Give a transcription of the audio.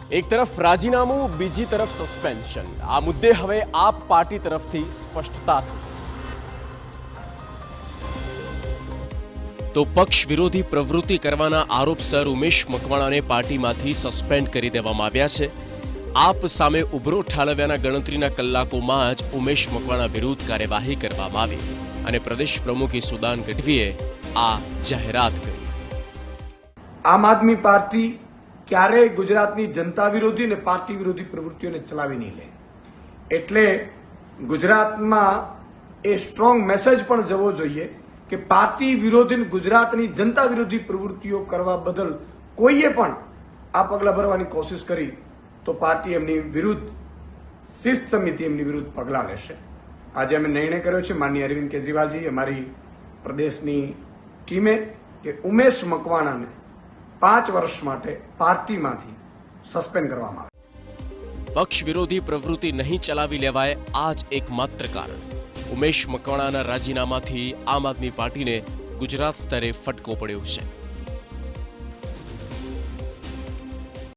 એક તરફ રાજીનામું, બીજી તરફ સસ્પેન્શન। આ મુદ્દે હવે આપ પાર્ટી તરફથી સ્પષ્ટતા થઈ। તો પક્ષ વિરોધી પ્રવૃત્તિ કરવાના આરોપસર ઉમેશ મકવાણાને પાર્ટીમાંથી સસ્પેન્ડ કરી દેવામાં આવ્યા છે। આપ સામે ઉભરો ઠાલવ્યાના ગણતરીના કલાકોમાં જ ઉમેશ મકવાણા વિરુદ્ધ કાર્યવાહી કરવામાં આવી અને પ્રદેશ પ્રમુખ ઈસુદાન ગઢવીએ આ જાહેરાત કરી। આમ આદમી પાર્ટી ક્યારેય ગુજરાતની જનતા વિરોધી અને પાર્ટી વિરોધી પ્રવૃત્તિઓને ચલાવી નહીં લે। એટલે ગુજરાતમાં એ સ્ટ્રોંગ મેસેજ પણ જવો જોઈએ કે પાર્ટી વિરોધી ગુજરાતની જનતા વિરોધી પ્રવૃત્તિઓ કરવા બદલ કોઈએ પણ આ પગલાં ભરવાની કોશિશ કરી તો પાર્ટી એમની વિરુદ્ધ શિસ્ત સમિતિ એમની વિરુદ્ધ પગલાં લેશે। આજે અમે નિર્ણય કર્યો છે માનનીય અરવિંદ કેજરીવાલજી, અમારી પ્રદેશની ટીમે, કે ઉમેશ મકવાણાને 5 વર્ષ માટે પાર્ટીમાંથી સસ્પેન્ડ કરવામાં આવે। પક્ષ વિરોધી પ્રવૃત્તિ નહીં ચલાવી લેવાય, આ જ એકમાત્ર કારણ। ઉમેશ મકવાણાના રાજીનામાથી આમ આદમી પાર્ટીને ગુજરાત સ્તરે ફટકો પડ્યો છે।